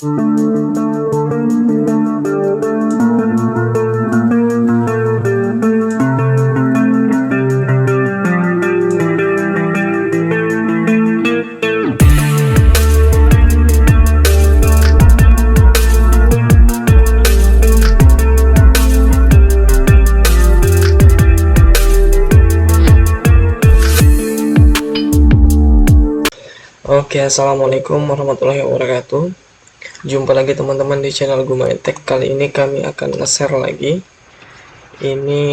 Oke, assalamualaikum warahmatullahi wabarakatuh. Jumpa lagi teman-teman di channel Gumaitech. Kali ini kami akan nge-share lagi. Ini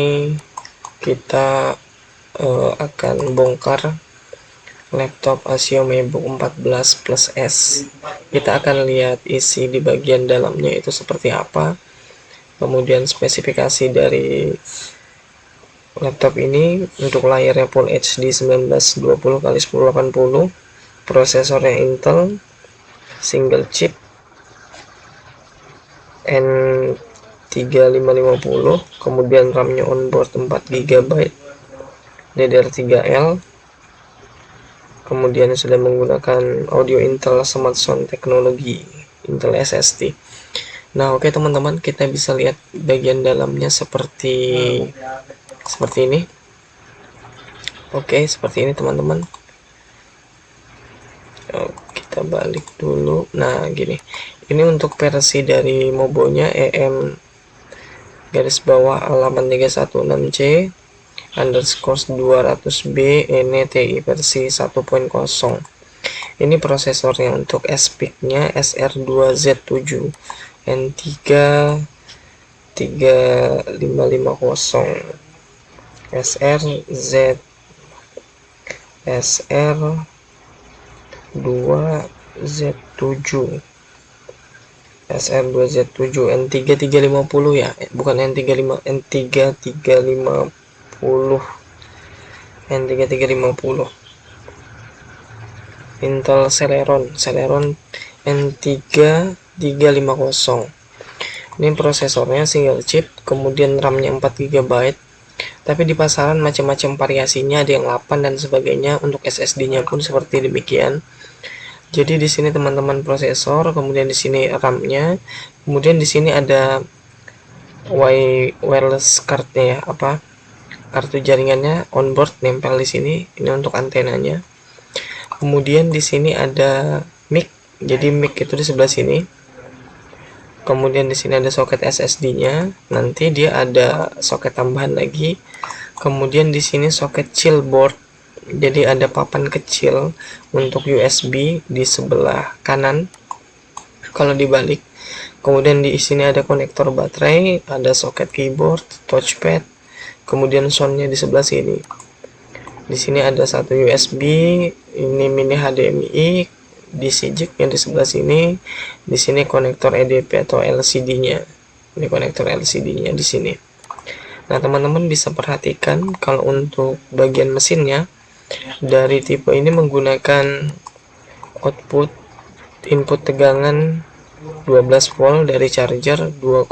kita akan bongkar laptop Asus MacBook 14 Plus S. Kita akan lihat isi di bagian dalamnya itu seperti apa. Kemudian spesifikasi dari laptop ini untuk layarnya Full HD 1920x1080. Prosesornya Intel single chip N3550, kemudian RAM-nya onboard 4 GB DDR3L, kemudian sudah menggunakan audio Intel Smart Sound teknologi Intel SSD. Nah, oke teman-teman, kita bisa lihat bagian dalamnya seperti ini. Oke, seperti ini teman-teman. Kita balik dulu. Nah, gini. Ini untuk versi dari mobonya EM_alaman316C _200B NTI versi 1.0. Ini prosesornya untuk SPIC-nya SR2Z7 N3550 SR2Z7 N3350 ya, bukan N3350 Intel Celeron N3350. Ini prosesornya single chip, kemudian RAM-nya 4 GB. Tapi di pasaran macam-macam variasinya, ada yang 8 dan sebagainya. Untuk SSD-nya pun seperti demikian. Jadi di sini teman-teman prosesor, kemudian di sini RAM-nya, kemudian di sini ada wireless card-nya ya, kartu jaringannya onboard nempel di sini. Ini untuk antenanya. Kemudian di sini ada mic. Jadi mic itu di sebelah sini. Kemudian di sini ada soket SSD-nya. Nanti dia ada soket tambahan lagi. Kemudian di sini soket chill board. Jadi ada papan kecil untuk USB di sebelah kanan. Kalau dibalik. Kemudian di sini ada konektor baterai, ada soket keyboard, touchpad. Kemudian soundnya di sebelah sini. Di sini ada satu USB, ini mini HDMI, DC jack-nya di sebelah sini. Di sini konektor EDP atau LCD-nya. Ini konektor LCD-nya di sini. Nah, teman-teman bisa perhatikan kalau untuk bagian mesinnya dari tipe ini menggunakan output input tegangan 12 volt dari charger 2,5,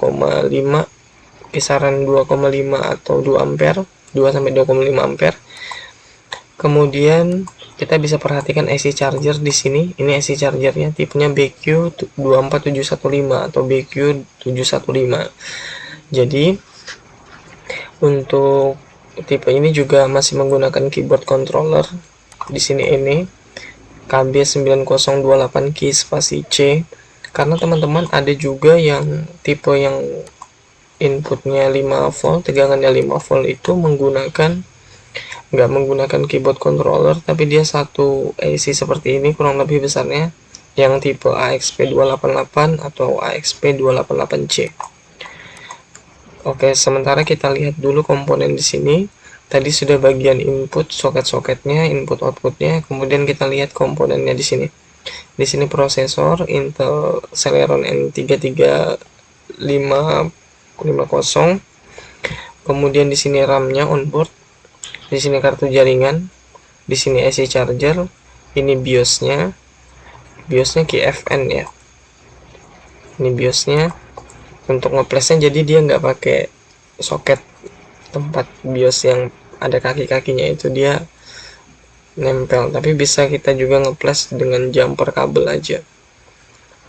kisaran 2,5 atau 2 ampere, 2 sampai 2,5 ampere. Kemudian kita bisa perhatikan IC charger di sini. Ini IC chargernya tipenya BQ24715 atau BQ715. Jadi untuk tipe ini juga masih menggunakan keyboard controller. Di sini ini KB9028 key spasi C. Karena teman-teman ada juga yang tipe yang inputnya 5 volt, tegangannya 5 volt itu nggak menggunakan keyboard controller, tapi dia satu IC seperti ini kurang lebih besarnya, yang tipe AXP288 atau AXP288C. Oke, sementara kita lihat dulu komponen di sini. Tadi sudah bagian input, soket-soketnya, input outputnya. Kemudian kita lihat komponennya di sini. Di sini prosesor Intel Celeron N3550. Kemudian di sini RAM-nya onboard. Di sini kartu jaringan. Di sini IC charger. Ini BIOS-nya. BIOS-nya KFN ya. Ini BIOS-nya. Untuk ngeplesnya jadi dia nggak pakai soket tempat BIOS yang ada kaki-kakinya, itu dia nempel, tapi bisa kita juga ngeples dengan jumper kabel aja.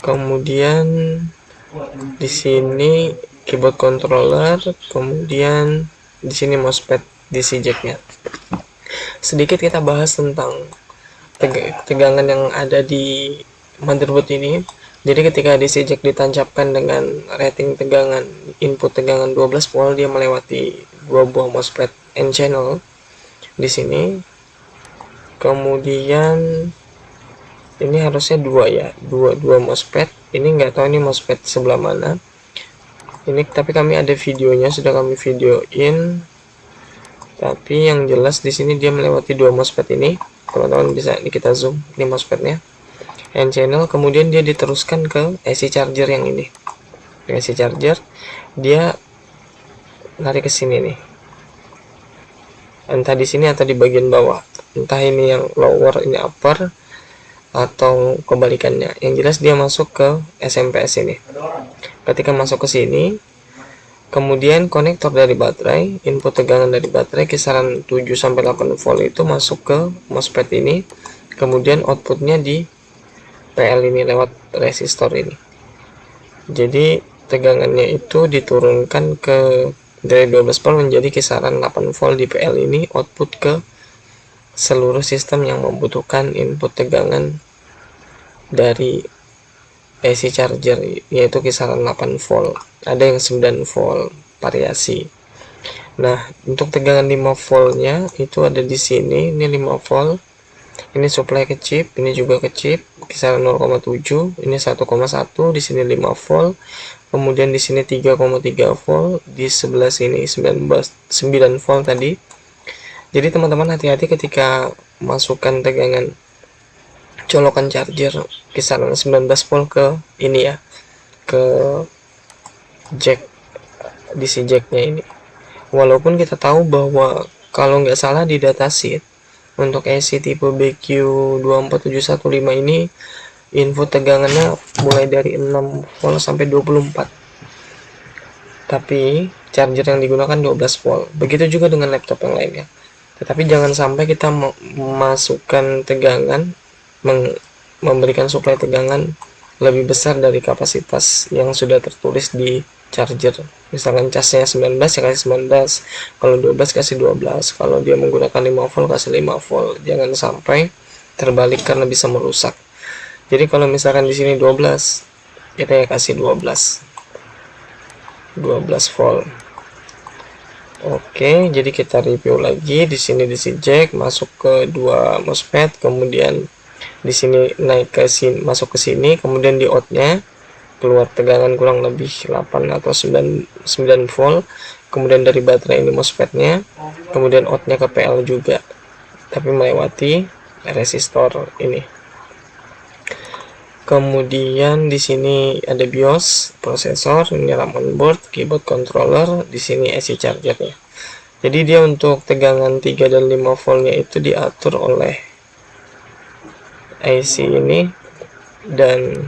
kemudian di sini keyboard controller, kemudian di sini mousepad DC jacknya. Sedikit kita bahas tentang tegangan yang ada di motherboard ini. Jadi ketika DC jack ditancapkan dengan rating tegangan input tegangan 12 volt, dia melewati dua buah mousepad N channel di sini. Kemudian ini harusnya dua ya, dua mousepad. Ini nggak tahu ini mousepad sebelah mana. Ini tapi kami ada videonya, sudah kami videoin. Tapi yang jelas di sini dia melewati dua mousepad ini. Teman-teman bisa kita zoom ini mousepadnya. N channel, kemudian dia diteruskan ke AC charger yang ini. AC charger dia lari ke sini nih. Entah di sini atau di bagian bawah. Entah ini yang lower, ini upper, atau kebalikannya. Yang jelas dia masuk ke SMPS ini. Ketika masuk ke sini, kemudian konektor dari baterai, input tegangan dari baterai kisaran 7-8 volt itu masuk ke MOSFET ini. Kemudian outputnya di PL ini lewat resistor ini. Jadi tegangannya itu diturunkan ke dari 12 volt menjadi kisaran 8 volt di PL ini, output ke seluruh sistem yang membutuhkan input tegangan dari AC charger, yaitu kisaran 8 volt, ada yang 9 volt, variasi. Nah, untuk tegangan 5 voltnya itu ada di sini, ini 5 volt. Ini supply ke chip, ini juga ke chip, kisaran 0,7, ini 1,1, di sini 5 volt. Kemudian di sini 3,3 volt, di sebelah sini 9 volt tadi. Jadi teman-teman hati-hati ketika masukkan tegangan colokan charger kisaran 19 volt ke ini ya, ke jack DC jacknya ini. Walaupun kita tahu bahwa kalau nggak salah di datasheet untuk AC tipe BQ24715 ini input tegangannya mulai dari 6 volt sampai 24, tapi charger yang digunakan 12 volt. Begitu juga dengan laptop yang lainnya. Tetapi jangan sampai kita memasukkan tegangan, memberikan suplai tegangan lebih besar dari kapasitas yang sudah tertulis di charger. Misalkan casnya 19 ya kasih 19, kalau 12 kasih 12, kalau dia menggunakan 5 volt kasih 5 volt. Jangan sampai terbalik karena bisa merusak. Jadi kalau misalkan di sini 12, kita ya kasih 12 volt. Oke, jadi kita review lagi. Di sini DC jack masuk ke dua MOSFET, kemudian di sini naik ke sini, masuk ke sini, kemudian di outnya keluar tegangan kurang lebih 8 atau 9 volt. Kemudian dari baterai ini MOSFET-nya, kemudian outnya ke PL juga, tapi melewati resistor ini. Kemudian di sini ada BIOS, prosesor, ini RAM onboard, keyboard controller, di sini AC chargernya. Jadi dia untuk tegangan 3 dan 5 voltnya itu diatur oleh AC ini, dan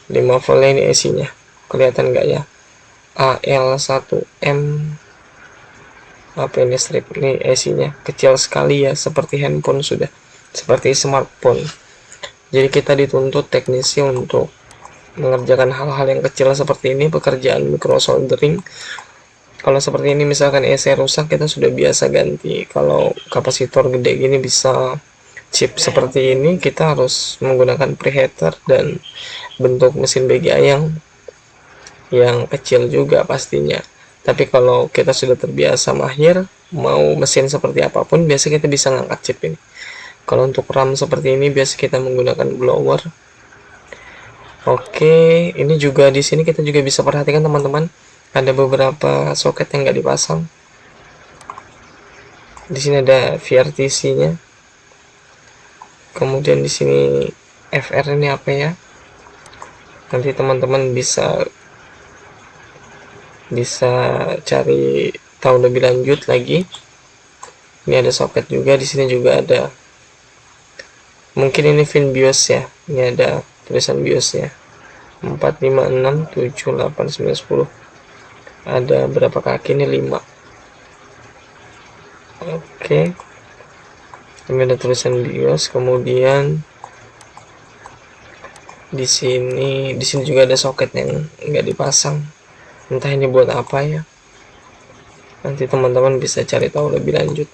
5 voltnya ini AC-nya. Kelihatan nggak ya? AL1M apa ini strip, ini AC-nya kecil sekali ya, seperti handphone, sudah seperti smartphone. Jadi kita dituntut teknisi untuk mengerjakan hal-hal yang kecil seperti ini, pekerjaan micro soldering. Kalau seperti ini misalkan EC rusak, kita sudah biasa ganti. Kalau kapasitor gede gini bisa chip seperti ini, kita harus menggunakan preheater dan bentuk mesin BGA yang kecil juga pastinya. Tapi kalau kita sudah terbiasa mahir, mau mesin seperti apapun, biasa kita bisa ngangkat chip ini. Kalau untuk RAM seperti ini, biasa kita menggunakan blower. Oke, ini juga di sini kita juga bisa perhatikan teman-teman, ada beberapa soket yang nggak dipasang. Di sini ada VRTC-nya. Kemudian di sini FR ini apa ya? Nanti teman-teman bisa cari tahu lebih lanjut lagi. Ini ada soket juga, di sini juga ada. Mungkin ini pin BIOS ya. Ini ada tulisan BIOS-nya. 4, 5, 6, 7, 8, 9, 10. Ada berapa kaki? Ini 5. Oke. Ini ada tulisan BIOS, kemudian Di sini juga ada soket yang nggak dipasang, entah ini buat apa ya, nanti teman-teman bisa cari tahu lebih lanjut.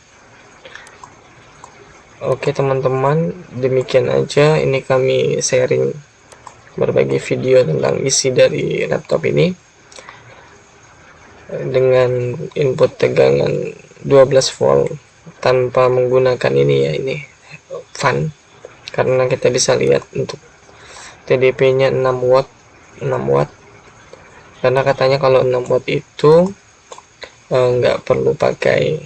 Oke teman-teman, demikian aja ini kami sharing berbagi video tentang isi dari laptop ini dengan input tegangan 12 volt tanpa menggunakan ini ya, ini fan, karena kita bisa lihat untuk TDP nya 6 watt karena katanya kalau 6 watt itu nggak perlu pakai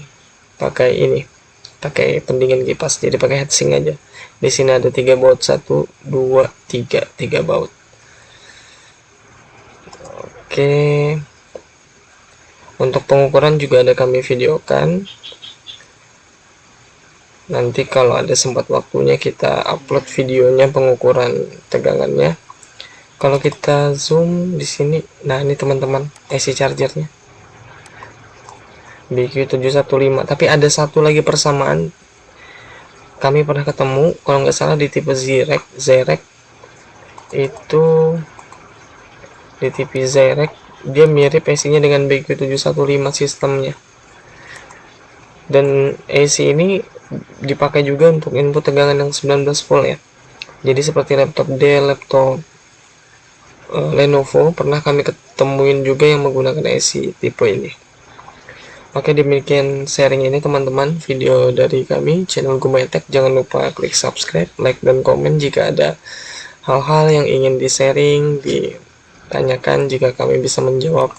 pendingin kipas, jadi pakai heatsink aja. Di sini ada 3 baut, 1 2 3 baut. Oke, untuk pengukuran juga ada kami videokan, nanti kalau ada sempat waktunya kita upload videonya pengukuran tegangannya. Kalau kita zoom di sini, nah ini teman-teman IC chargernya BQ715, tapi ada satu lagi persamaan, kami pernah ketemu kalau nggak salah di tipe Zerek itu, di tipe Zerek dia mirip IC-nya dengan BQ715 sistemnya, dan IC ini dipakai juga untuk input tegangan yang 19 volt ya. Jadi seperti laptop Dell, laptop Lenovo pernah kami ketemuin juga yang menggunakan IC tipe ini. Oke, demikian sharing ini teman-teman, video dari kami channel Gumetek. Jangan lupa klik subscribe, like, dan komen jika ada hal-hal yang ingin di-sharing, ditanyakan. Jika kami bisa menjawab,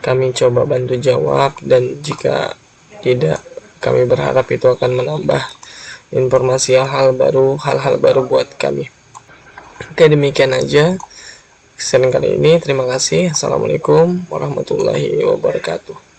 kami coba bantu jawab, dan jika tidak, kami berharap itu akan menambah informasi hal-hal baru buat kami. Oke, demikian aja sharing kali ini. Terima kasih. Assalamualaikum warahmatullahi wabarakatuh.